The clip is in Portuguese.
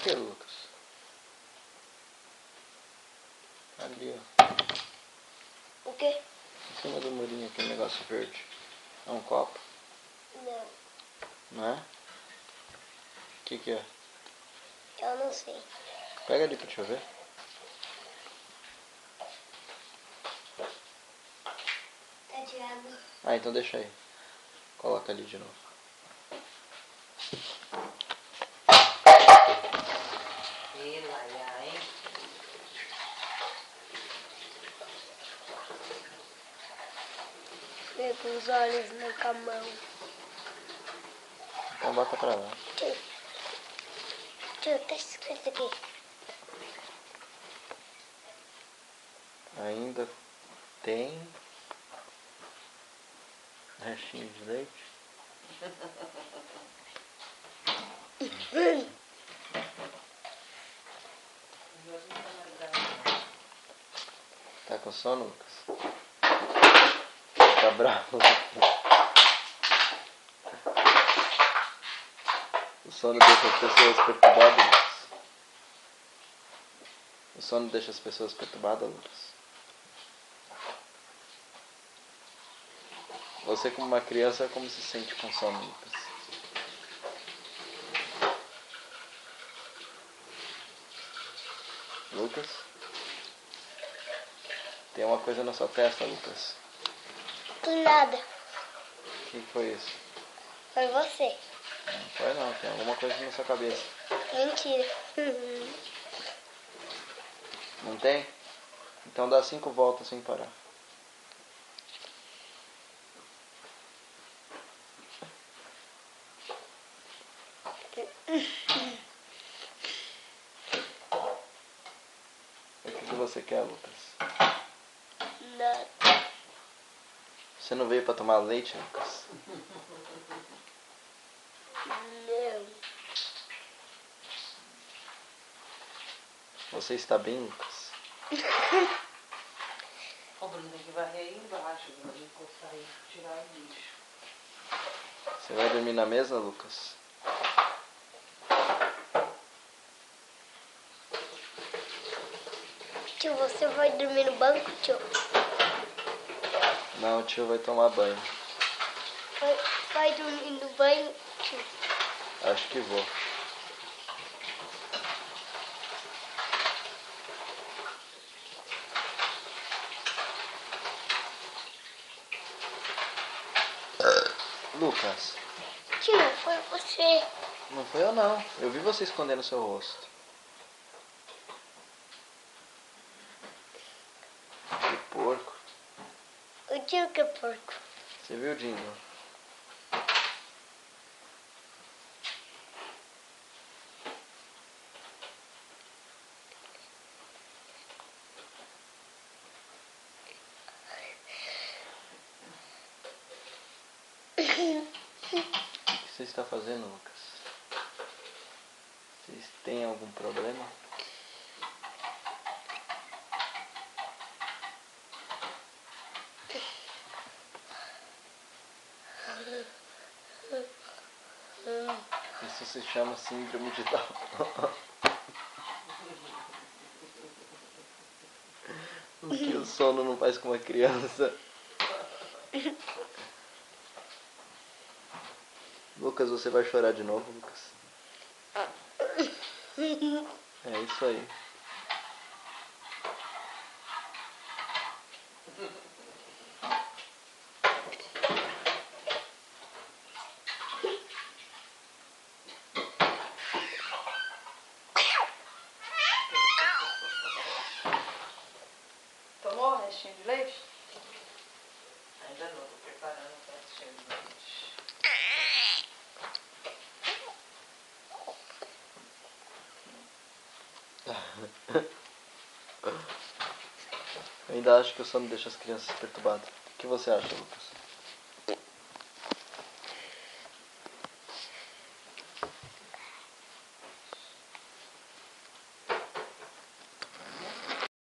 que, Lucas? Ali, ó. O quê? Em cima do murinho, aquele negócio verde. É um copo? Não, Não é? O que é? eu não sei. Pega ali pra te ver. Tá tirado. Ah, então deixa aí. Coloca ali de novo. Hein? Pega os olhos na camão. Então bota pra lá. Tio, tá escrito aqui. Ainda tem restinho de leite? Tá com sono, Lucas? Tá bravo? O sono deixa as pessoas perturbadas, Lucas? O sono deixa as pessoas perturbadas, Lucas? Você como uma criança, como se sente com sono, Lucas? Lucas? Tem uma coisa na sua testa, Lucas. Do nada. O que foi isso? Foi você. Não foi não, tem alguma coisa na sua cabeça. Mentira. Não tem? Então dá 5 voltas sem parar. O que você quer, Lucas? Nada. Você não veio pra tomar leite, Lucas? Não. Você está bem, Lucas? O Bruno tem que varrer aí embaixo, Bruno. Não encostar aí, tirar o lixo. Você vai dormir na mesa, Lucas? Tio, você vai dormir no banco, tio? Não, o tio vai tomar banho. Vai dormir no banho, tio? Acho que vou. Lucas, Tio, foi você. não foi eu não. Eu vi você escondendo seu rosto. Que porco. O tio que é porco. Você viu, Dingo? O que você está fazendo, Lucas? Vocês têm algum problema? Isso se chama síndrome de Down. O que o sono não faz com uma criança? Lucas, você vai chorar de novo, Lucas? É isso aí. Tomou o restinho de leite? Ainda não, tô preparando o restinho de leite. Eu ainda acho que o sono deixa as crianças perturbadas. O que você acha, Lucas?